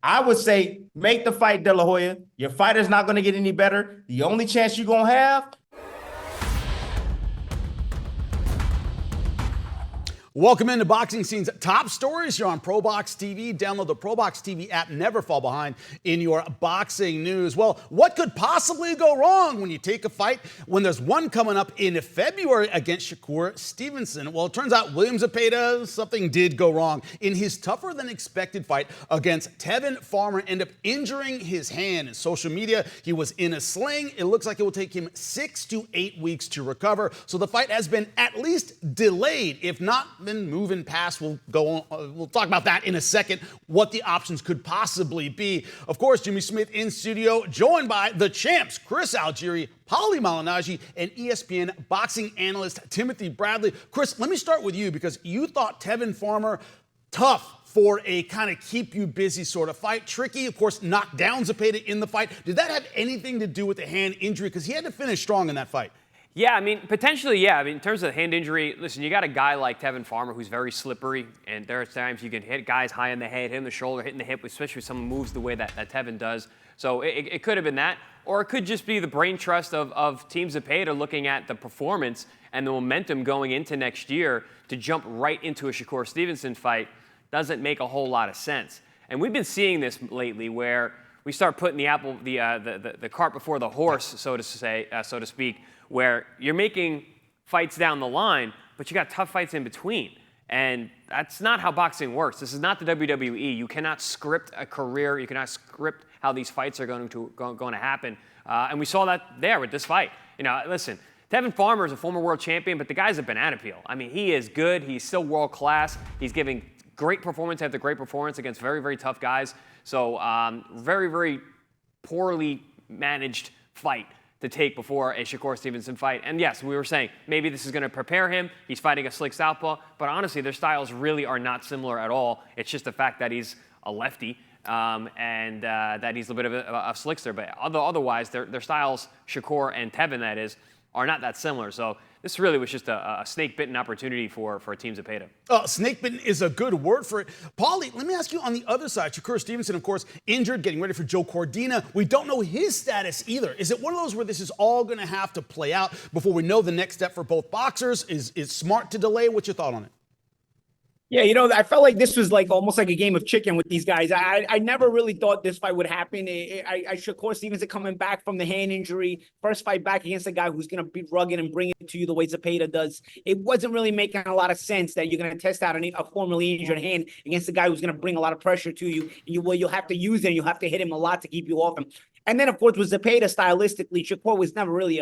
I would say make the fight, De La Hoya. Your fighter's not going to get any better. The only chance you're going to have. Welcome into Boxing Scene's top stories here on ProBox TV. Download the ProBox TV app. Never fall behind in your boxing news. Well, what could possibly go wrong when you take a fight when there's one coming up in February against Shakur Stevenson? Well, it turns out William Zepeda, something did go wrong. In his tougher than expected fight against Tevin Farmer, ended up injuring his hand. In social media, he was in a sling. It looks like it will take him 6 to 8 weeks to recover. So the fight has been at least delayed, if not been moving past. We'll go on. We'll talk about that in a second, what the options could possibly be. Of course, Jimmy Smith in studio, joined by the champs, Chris Algieri, Paulie Malignaggi, and ESPN boxing analyst Timothy Bradley. Chris, let me start with you because you thought Tevin Farmer tough for a kind of keep you busy sort of fight. Tricky, of course, knocked down Zepeda in the fight. Did that have anything to do with the hand injury? Because he had to finish strong in that fight. Yeah, I mean, potentially, yeah. I mean, in terms of the hand injury, listen, you got a guy like Tevin Farmer who's very slippery, and there are times you can hit guys high in the head, hit in the shoulder, hit in the hip, especially if someone moves the way that Tevin does. So it could have been that, or it could just be the brain trust of Team Zepeda looking at the performance and the momentum going into next year to jump right into a Shakur Stevenson fight doesn't make a whole lot of sense. And we've been seeing this lately where we start putting the cart before the horse, so to speak, where you're making fights down the line, but you got tough fights in between. And that's not how boxing works. This is not the WWE. You cannot script a career. You cannot script how these fights are going to happen. And we saw that there with this fight. You know, listen, Tevin Farmer is a former world champion, but the guy's a banana peel. I mean, he is good. He's still world class. He's giving great performance after great performance against very, very tough guys. So very, very poorly managed fight to take before a Shakur Stevenson fight. And yes, we were saying maybe this is going to prepare him. He's fighting a slick southpaw, but honestly, their styles really are not similar at all. It's just the fact that he's a lefty and that he's a bit of a slickster. But otherwise, their styles, Shakur and Tevin, that is, are not that similar. So this really was just a snake-bitten opportunity for Team Zepeda. Snake-bitten is a good word for it. Paulie, let me ask you on the other side. Shakur Stevenson, of course, injured, getting ready for Joe Cordina. We don't know his status either. Is it one of those where this is all going to have to play out before we know the next step for both boxers? Is smart to delay? What's your thought on it? Yeah, you know, I felt like this was like almost like a game of chicken with these guys. I never really thought this fight would happen. Shakur Stevenson coming back from the hand injury, first fight back against a guy who's going to be rugged and bring it to you the way Zepeda does. It wasn't really making a lot of sense that you're going to test out a formerly injured hand against a guy who's going to bring a lot of pressure to you. You'll have to use it and you'll have to hit him a lot to keep you off him. And then, of course, with Zepeda, stylistically, Shakur was never really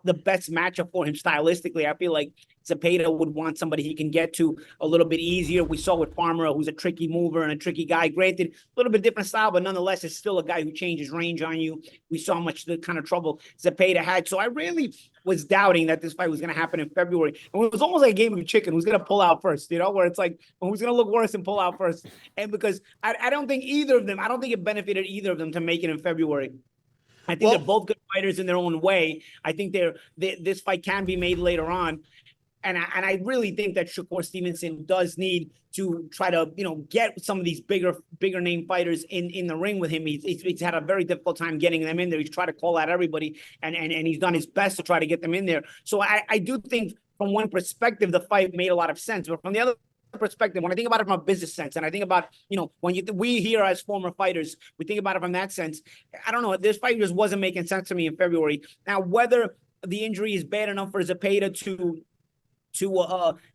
the best matchup for him stylistically. I feel like Zepeda would want somebody he can get to a little bit easier. We saw with Farmer, who's a tricky mover and a tricky guy. Granted, a little bit different style, but nonetheless, it's still a guy who changes range on you. We saw how much the kind of trouble Zepeda had. So I really was doubting that this fight was going to happen in February. And it was almost like a game of chicken. Who's going to pull out first, you know, where it's like, who's going to look worse and pull out first? And because I don't think either of them, I don't think it benefited either of them to make it in February. I think they're both good fighters in their own way. I think this fight can be made later on. And I really think that Shakur Stevenson does need to try to, you know, get some of these bigger name fighters in the ring with him. He's had a very difficult time getting them in there. He's tried to call out everybody, and he's done his best to try to get them in there. So I do think from one perspective, the fight made a lot of sense. But from the other perspective, when I think about it from a business sense, and I think about, you know, when we here as former fighters, we think about it from that sense. I don't know. This fight just wasn't making sense to me in February. Now, whether the injury is bad enough for Zepeda to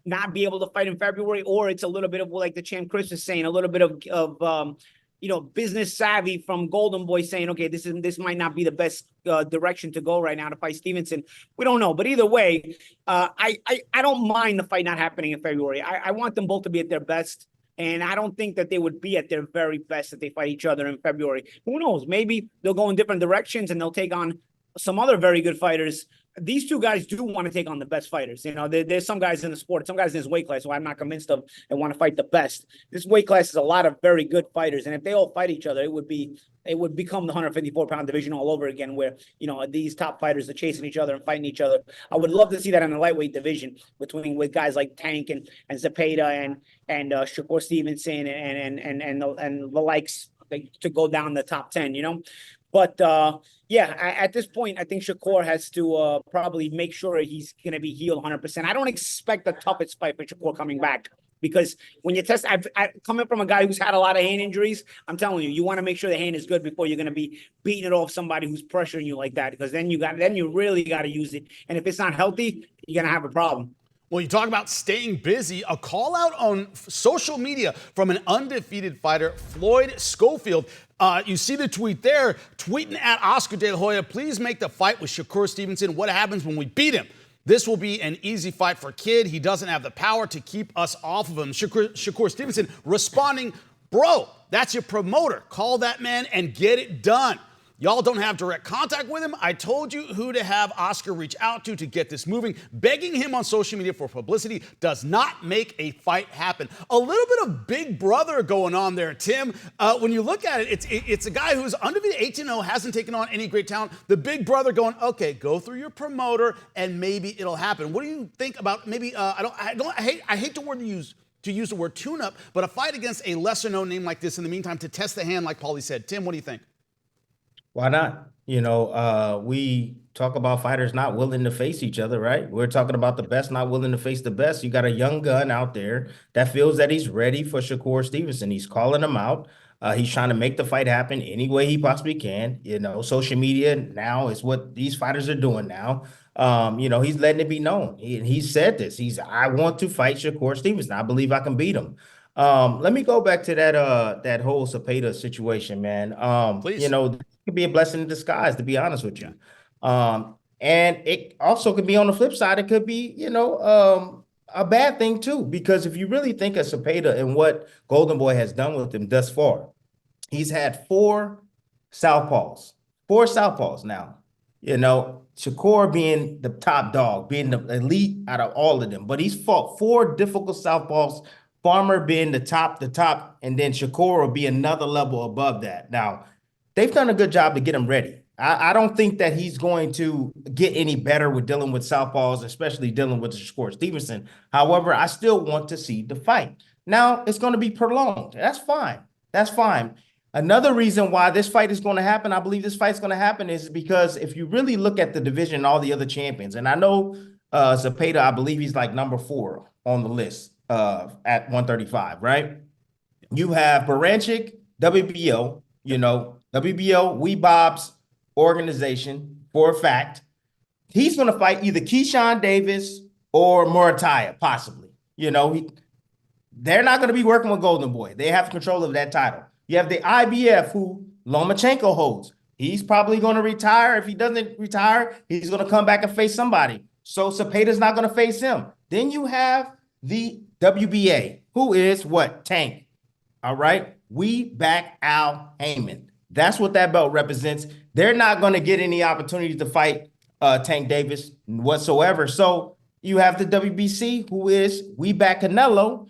not be able to fight in February, or it's a little bit of, like the champ Chris is saying, a little bit of you know, business savvy from Golden Boy saying, okay, this might not be the best direction to go right now to fight Stevenson. We don't know, but either way, I don't mind the fight not happening in February. I want them both to be at their best. And I don't think that they would be at their very best if they fight each other in February. Who knows? Maybe they'll go in different directions and they'll take on some other very good fighters. These two guys do want to take on the best fighters. You know, there's some guys in the sport, some guys in this weight class who I'm not convinced of and want to fight the best. This weight class is a lot of very good fighters. And if they all fight each other, it would become the 154-pound division all over again, where, you know, these top fighters are chasing each other and fighting each other. I would love to see that in the lightweight division with guys like Tank and Zepeda and Shakur Stevenson and the likes. to go down the top 10, you know. But yeah, at this point, I think Shakur has to probably make sure he's going to be healed 100%. I don't expect the toughest fight for Shakur coming back. Because when you test, coming from a guy who's had a lot of hand injuries, I'm telling you, you want to make sure the hand is good before you're going to be beating it off somebody who's pressuring you like that. Because then you really got to use it. And if it's not healthy, you're going to have a problem. Well, you talk about staying busy. A call out on social media from an undefeated fighter, Floyd Schofield. You see the tweet there, tweeting at Oscar De La Hoya, please make the fight with Shakur Stevenson. What happens when we beat him? This will be an easy fight for Kid. He doesn't have the power to keep us off of him. Shakur Stevenson responding, bro, that's your promoter. Call that man and get it done. Y'all don't have direct contact with him. I told you who to have Oscar reach out to get this moving. Begging him on social media for publicity does not make a fight happen. A little bit of big brother going on there, Tim. When you look at it, it's a guy who's undefeated 18-0, hasn't taken on any great talent. The big brother going, okay, go through your promoter and maybe it'll happen. What do you think about maybe? I hate to use the word tune-up, but a fight against a lesser-known name like this in the meantime to test the hand, like Paulie said. Tim, what do you think? Why not? You know, we talk about fighters not willing to face each other, right? We're talking about the best not willing to face the best. You got a young gun out there that feels that he's ready for Shakur Stevenson. He's calling him out. He's trying to make the fight happen any way he possibly can. You know, social media now is what these fighters are doing now. You know, he's letting it be known. He said this. I want to fight Shakur Stevenson. I believe I can beat him. Let me go back to that whole Zepeda situation, man. Please. You know, could be a blessing in disguise, to be honest with you. And it also could be on the flip side. It could be, you know, a bad thing too, because if you really think of Zepeda and what Golden Boy has done with him thus far, he's had four southpaws now. You know, Shakur being the top dog, being the elite out of all of them, but he's fought four difficult southpaws. Farmer being the top, and then Shakur will be another level above that. Now, they've done a good job to get him ready. I don't think that he's going to get any better with dealing with southpaws, especially dealing with Shakur Stevenson. However, I still want to see the fight. Now, it's going to be prolonged. That's fine. That's fine. Another reason why this fight is going to happen, I believe this fight's going to happen, is because if you really look at the division and all the other champions, and I know Zepeda, I believe he's like number 4 on the list at 135, right? You have Baranchik, WBO, you know, WBO, Bob's organization, for a fact. He's going to fight either Keyshawn Davis or Morataya, possibly. You know, they're not going to be working with Golden Boy. They have control of that title. You have the IBF, who Lomachenko holds. He's probably going to retire. If he doesn't retire, he's going to come back and face somebody. So Zepeda's not going to face him. Then you have the WBA, who is what? Tank. All right? We back Al Heyman. That's what that belt represents. They're not going to get any opportunity to fight Tank Davis whatsoever. So you have the WBC, who is we back Canelo,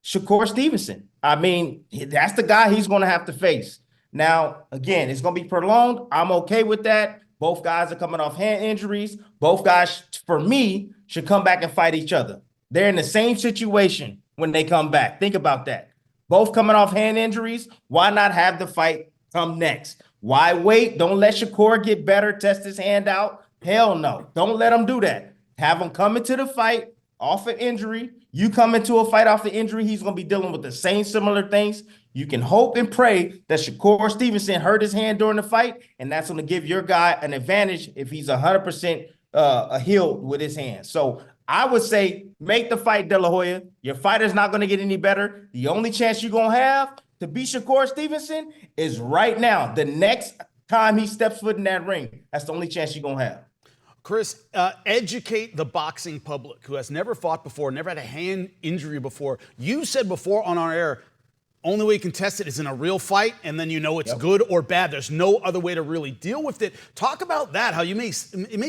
Shakur Stevenson. I mean, that's the guy he's going to have to face. Now, again, it's going to be prolonged. I'm okay with that. Both guys are coming off hand injuries. Both guys, for me, should come back and fight each other. They're in the same situation when they come back. Think about that. Both coming off hand injuries. Why not have the fight come next? Why wait? Don't let Shakur get better, test his hand out. Hell no. Don't let him do that. Have him come into the fight off an injury. You come into a fight off the injury, he's going to be dealing with the same similar things. You can hope and pray that Shakur Stevenson hurt his hand during the fight, and that's going to give your guy an advantage if he's 100% healed with his hand. So I would say make the fight, De La Hoya. Your fighter's not going to get any better. The only chance you're going to have to beat Shakur Stevenson is right now. The next time he steps foot in that ring, that's the only chance you're going to have. Chris, educate the boxing public who has never fought before, never had a hand injury before. You said before on our air, only way you can test it is in a real fight, and then you know it's good or bad. There's no other way to really deal with it. Talk about that, how it may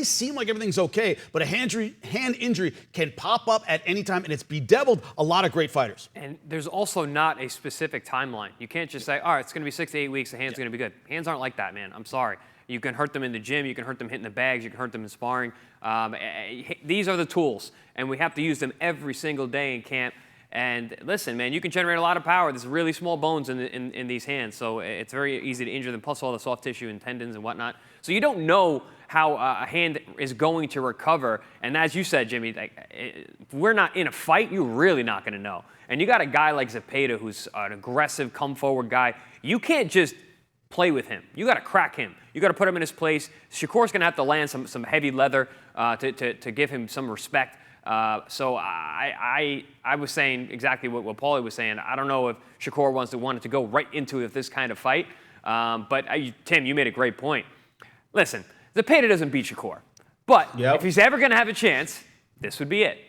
seem like everything's okay, but a hand injury can pop up at any time, and it's bedeviled a lot of great fighters. And there's also not a specific timeline. You can't just say, all right, it's going to be 6 to 8 weeks, the hand's going to be good. Hands aren't like that, man. I'm sorry. You can hurt them in the gym. You can hurt them hitting the bags. You can hurt them in sparring. These are the tools, and we have to use them every single day in camp. And listen, man, you can generate a lot of power. There's really small bones in these hands, so it's very easy to injure them, plus all the soft tissue and tendons and whatnot. So you don't know how a hand is going to recover. And as you said, Jimmy, if we're not in a fight, you're really not going to know. And you got a guy like Zepeda, who's an aggressive, come-forward guy. You can't just play with him. You got to crack him. You got to put him in his place. Shakur's going to have to land some heavy leather to give him some respect. So I was saying exactly what Paulie was saying. I don't know if Shakur wanted to go right into this kind of fight. But Tim, you made a great point. Listen, Zepeda doesn't beat Shakur. But if he's ever going to have a chance, this would be it.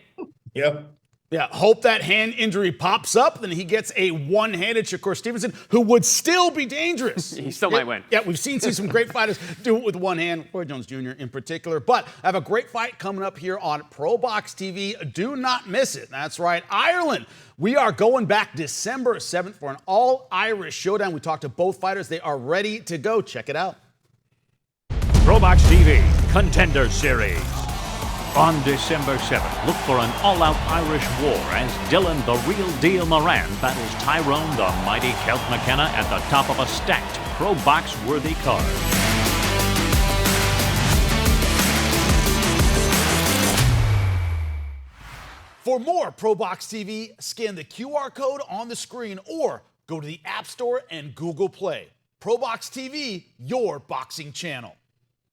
Yep. Yeah, hope that hand injury pops up, then he gets a one-handed Shakur Stevenson, who would still be dangerous. He still might win. Yeah, we've seen some great fighters do it with one hand, Roy Jones Jr. in particular. But I have a great fight coming up here on ProBox TV. Do not miss it. That's right, Ireland. We are going back December 7th for an all-Irish showdown. We talked to both fighters. They are ready to go. Check it out. ProBox TV Contender Series. On December 7th, look for an all-out Irish war as Dylan the Real Deal Moran battles Tyrone the Mighty Celt McKenna at the top of a stacked ProBox-worthy card. For more ProBox TV, scan the QR code on the screen or go to the App Store and Google Play. ProBox TV, your boxing channel.